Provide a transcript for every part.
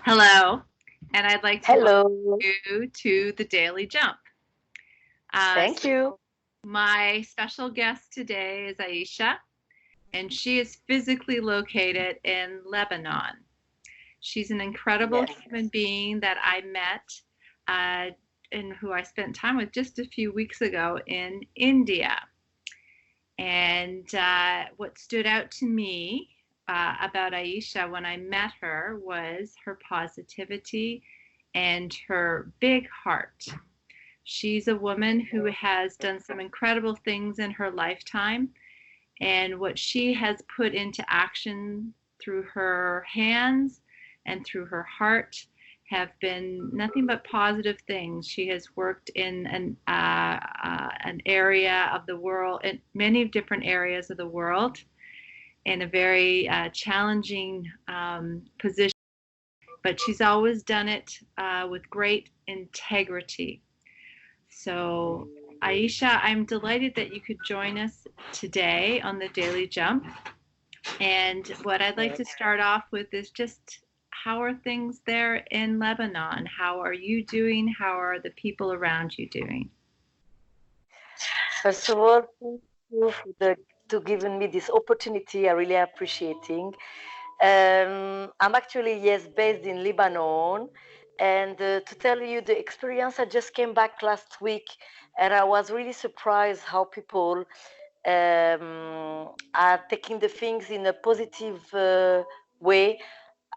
Hello, and I'd like to welcome Hello. you to the Daily Jump. Thank So you. my special guest today is Aicha, and she is physically located in Lebanon. She's an incredible Yes. human being that I met uh, and who I spent time with just a few weeks ago in India. And what stood out to me about Aisha when I met her was her positivity and her big heart. She's a woman who has done some incredible things in her lifetime, and what she has put into action through her hands and through her heart have been nothing but positive things. She has worked in an area of the world, in many different areas of the world, in a very challenging position, but she's always done it with great integrity. So, Aisha, I'm delighted that you could join us today on the Daily Jump. And what I'd like Yes. to start off with is just how are things there in Lebanon? How are you doing? How are the people around you doing? First of all, thank you for to giving me this opportunity. I really appreciating. I'm actually yes based in Lebanon, and to tell you the experience, I just came back last week, and I was really surprised how people are taking the things in a positive way.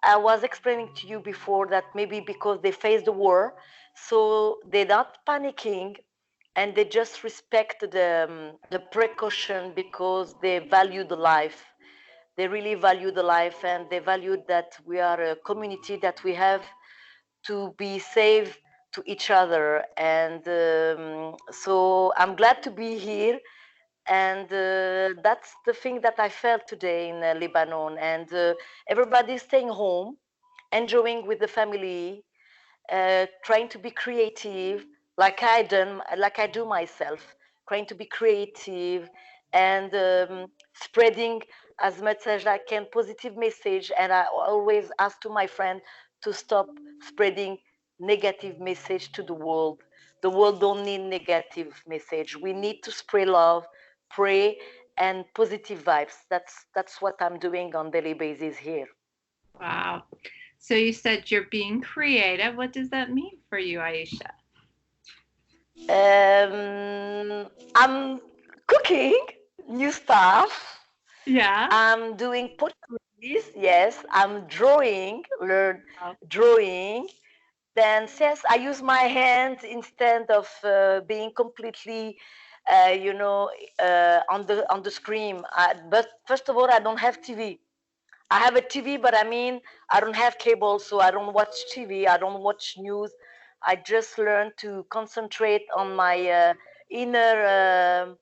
I was explaining to you before that maybe because they face the war, so they're not panicking and they just respect the precaution because they value the life. They really value the life and they value that we are a community that we have to be safe to each other. And so I'm glad to be here, and that's the thing that I felt today in Lebanon. And everybody's staying home, enjoying with the family, trying to be creative, like I do myself, trying to be creative and spreading as much as I can positive message. And I always ask to my friend to stop spreading negative message to the world. The world don't need negative message. We need to spread love, pray, and positive vibes. That's what I'm doing on daily basis here. Wow. So you said you're being creative. What does that mean for you, Aisha? I'm cooking new stuff. Yeah. I'm doing potteries. Yes, I'm drawing, learn Wow. drawing. Then yes, I use my hands instead of being completely, you know, on the screen. But first of all, I don't have TV. I have a TV, but I mean, I don't have cable, so I don't watch TV. I don't watch news. I just learn to concentrate on my inner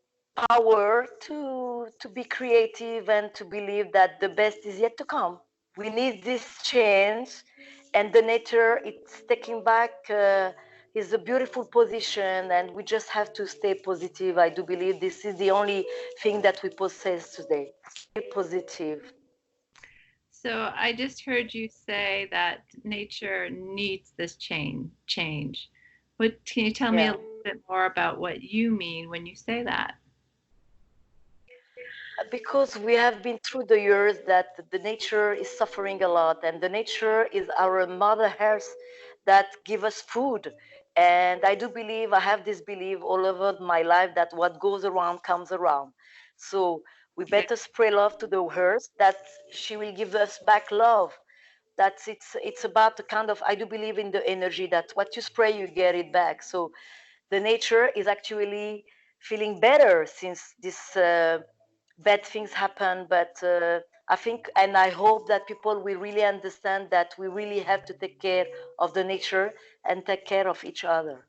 power to be creative and to believe that the best is yet to come. We need this change, and the nature it's taking back is a beautiful position, and we just have to stay positive. I do believe this is the only thing that we possess today. Stay positive. So I just heard you say that nature needs this change. What can you tell me a Yeah. little bit more about what you mean when you say that? Because we have been through the years that the nature is suffering a lot, and the nature is our mother earth that give us food. And I do believe, I have this belief all over my life that what goes around comes around. So we Yeah. better spray love to the earth that she will give us back love. That's it's about the kind of, I do believe in the energy that what you spray you get it back. So the nature is actually feeling better since this bad things happen. But I think and I hope that people will really understand that we really have to take care of the nature and take care of each other.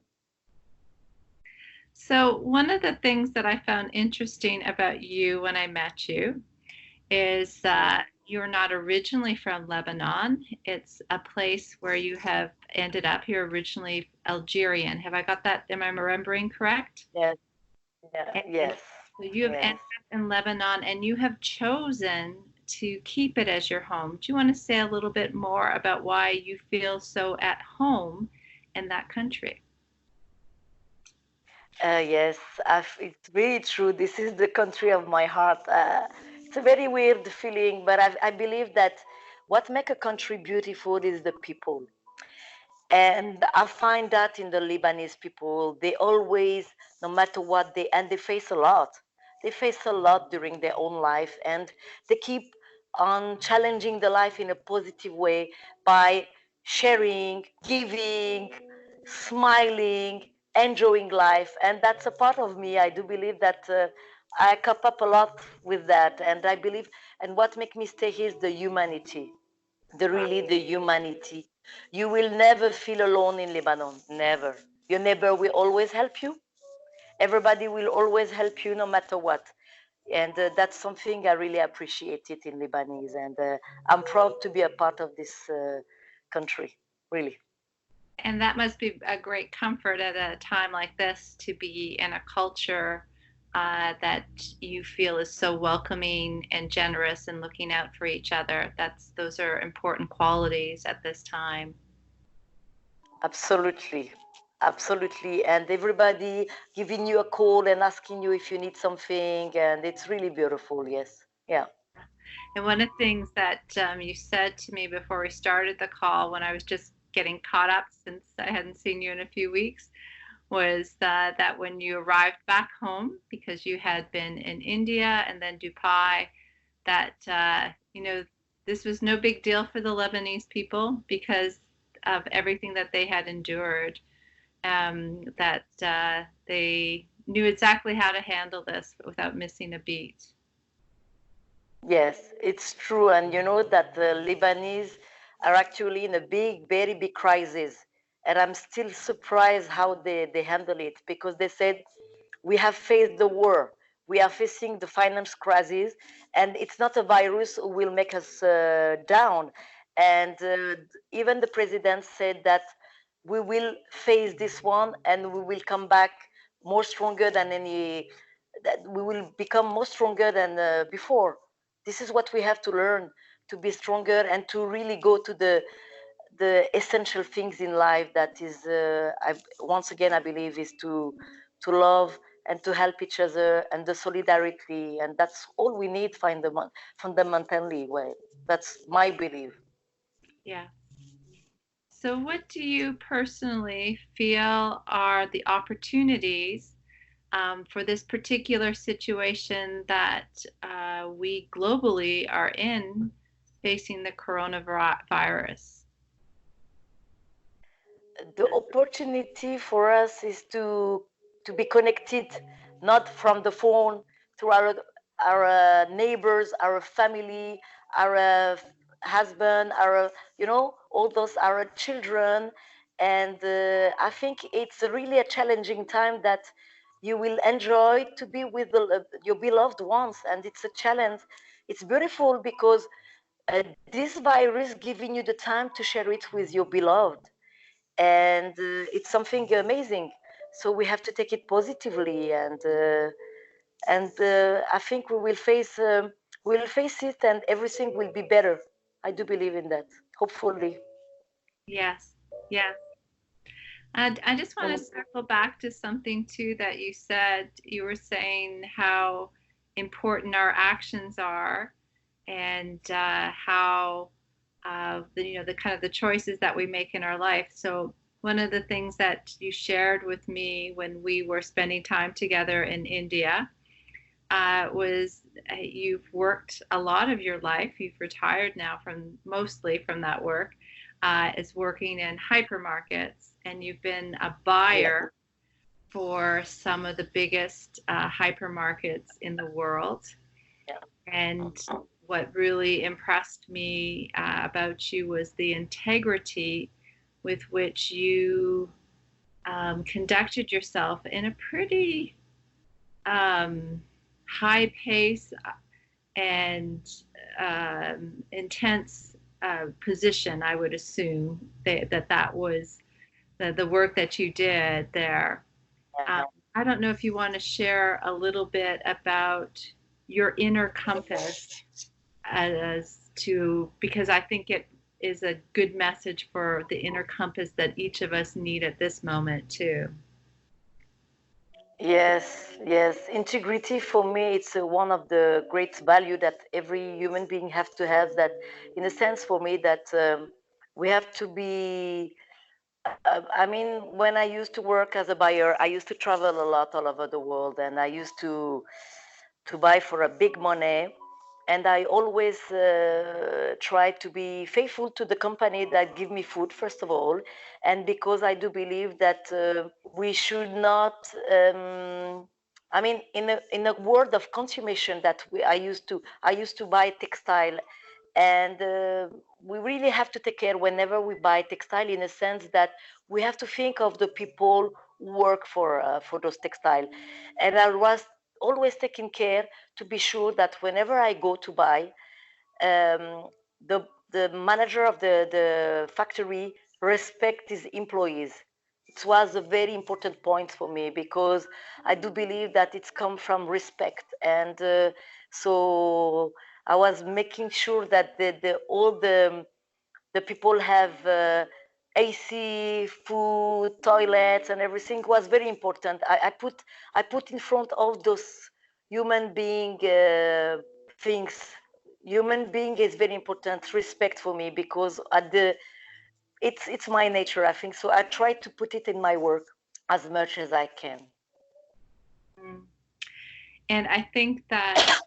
So one of the things that I found interesting about you when I met you is that you're not originally from Lebanon. It's a place where you have ended up. You're originally Algerian. Have I got that? Am I remembering correct? Yes. Yeah. And Yes. so you have Yes. ended up in Lebanon and you have chosen to keep it as your home. Do you want to say a little bit more about why you feel so at home in that country? Yes, it's really true. This is the country of my heart. It's a very weird feeling, but I believe that what makes a country beautiful is the people. And I find that in the Lebanese people, they always, no matter what and they face a lot. They face a lot during their own life, and they keep on challenging the life in a positive way by sharing, giving, smiling, enjoying life. And that's a part of me. I do believe that I cope up a lot with that. And I believe, and what makes me stay here is the humanity, the humanity. You will never feel alone in Lebanon. Never. Your neighbor will always help you. Everybody will always help you no matter what. And that's something I really appreciate it in Lebanese. And I'm proud to be a part of this country, really. And that must be a great comfort at a time like this to be in a culture that you feel is so welcoming and generous and looking out for each other. Those are important qualities at this time. Absolutely. Absolutely. And everybody giving you a call and asking you if you need something. And it's really beautiful. Yes. Yeah. And one of the things that you said to me before we started the call, when I was just getting caught up since I hadn't seen you in a few weeks, was that when you arrived back home, because you had been in India and then Dubai, that this was no big deal for the Lebanese people because of everything that they had endured. That they knew exactly how to handle this without missing a beat. Yes, it's true. And you know that the Lebanese are actually in a very big crisis. And I'm still surprised how they handle it, because they said, we have faced the war, we are facing the finance crisis, and it's not a virus who will make us down. And even the president said that we will face this one and we will come back more stronger than any, that we will become more stronger than before. This is what we have to learn, to be stronger and to really go to the essential things in life. That is, once again, I believe, is to love and to help each other, and the solidarity, and that's all we need fundamentally. Well, that's my belief. Yeah. So, what do you personally feel are the opportunities for this particular situation that we globally are in facing the coronavirus? The opportunity for us is to be connected, not from the phone, to our neighbors, our family, our husband, our, all those, our children. And I think it's really a challenging time that you will enjoy to be with your beloved ones, and it's a challenge. It's beautiful because this virus giving you the time to share it with your beloved, and it's something amazing. So we have to take it positively, and I think we will face it, and everything will be better. I do believe in that. Hopefully. Yes, yes. And I just want to Mm. circle back to something too that you said. You were saying how important our actions are, and how the kind of the choices that we make in our life. So one of the things that you shared with me when we were spending time together in India was you've worked a lot of your life. You've retired now from mostly from that work, is working in hypermarkets, and you've been a Yeah. buyer for some of the biggest hypermarkets in the world. Yeah. And what really impressed me about you was the integrity with which you conducted yourself in a pretty high pace and intense position. I would assume that was the work that you did there. Um, Yeah. I don't know if you want to share a little bit about your inner compass as to, because I think it is a good message for the inner compass that each of us need at this moment too. Yes, yes. Integrity for me, it's one of the great value that every human being have to have. That, in a sense, for me, that we have to be. I mean, when I used to work as a buyer, I used to travel a lot all over the world, and I used to buy for a big money. And I always try to be faithful to the company that give me food, first of all, and because I do believe that we should not. I mean, in a world of consummation that I used to buy textile, and we really have to take care whenever we buy textile, in a sense that we have to think of the people who work for those textile, and I was always taking care to be sure that whenever I go to buy, the manager of the factory respect his employees. It was a very important point for me because I do believe that it's come from respect, and so I was making sure that all the people have AC, food, toilets, and everything was very important. I put in front of those human being things. Human being is very important. Respect for me because it's my nature, I think. So I try to put it in my work as much as I can. And I think that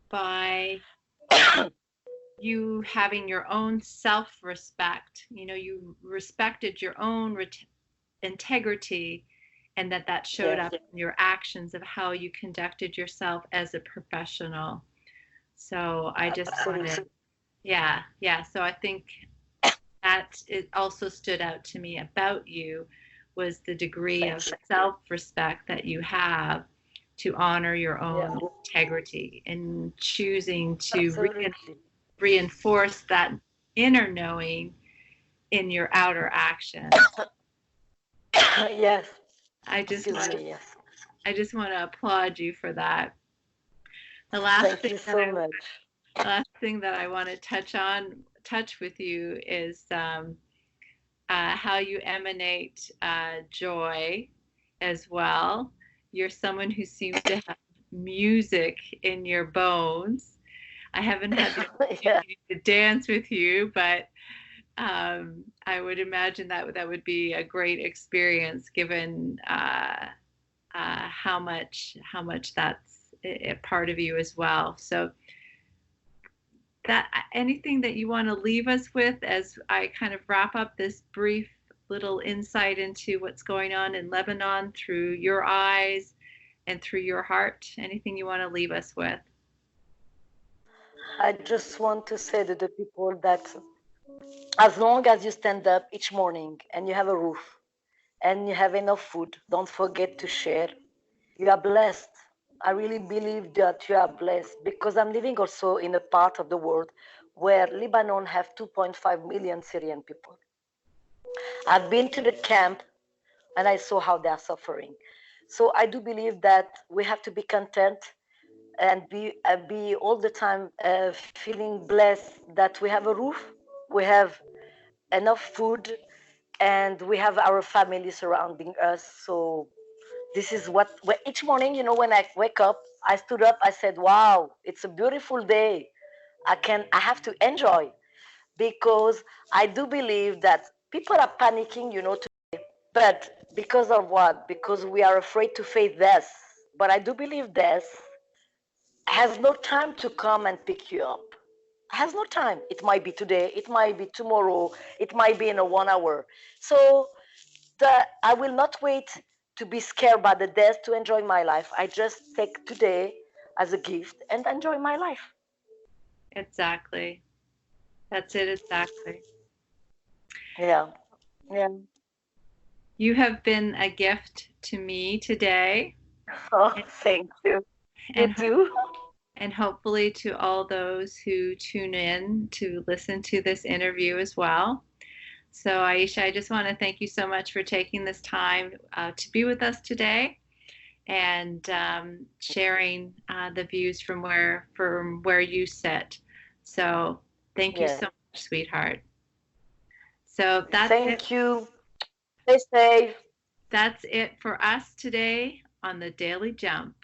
by you having your own self-respect, you respected your own integrity, and that showed Yes. up in your actions of how you conducted yourself as a professional. So I just wanted, yeah. So I think that it also stood out to me about you was the degree of self-respect that you have to honor your own integrity and choosing to reinforce that inner knowing in your outer action. Yes. I just want to, Yes. I just want to applaud you for that. The last Thank thing you that so much. I want to touch with you is how you emanate joy as well. You're someone who seems to have music in your bones. I haven't had the Yeah. opportunity to dance with you, but I would imagine that would be a great experience, given how much that's a part of you as well. So, that anything that you want to leave us with as I kind of wrap up this brief little insight into what's going on in Lebanon through your eyes and through your heart? Anything you want to leave us with? I just want to say to the people that as long as you stand up each morning and you have a roof and you have enough food, don't forget to share. You are blessed. I really believe that you are blessed because I'm living also in a part of the world where Lebanon have 2.5 million Syrian people. I've been to the camp and I saw how they are suffering. So I do believe that we have to be content and be all the time feeling blessed that we have a roof, we have enough food, and we have our family surrounding us. So this is what each morning, when I wake up, I stood up, I said, wow, it's a beautiful day. I have to enjoy, because I do believe that people are panicking, today, but because of what? Because we are afraid to face death. But I do believe death has no time to come and pick you up. Has no time. It might be today, it might be tomorrow, it might be in a 1 hour. So I will not wait to be scared by the death to enjoy my life. I just take today as a gift and enjoy my life. Exactly. That's it, exactly. Yeah. Yeah. You have been a gift to me today, Oh, thank you. You and too. and hopefully to all those who tune in to listen to this interview as well. So, Aicha, I just want to thank you so much for taking this time to be with us today. and sharing the views from where you sit. So thank you Yes. so much, sweetheart. So that's it. Thank you. Stay safe. That's it for us today on the Daily Jump.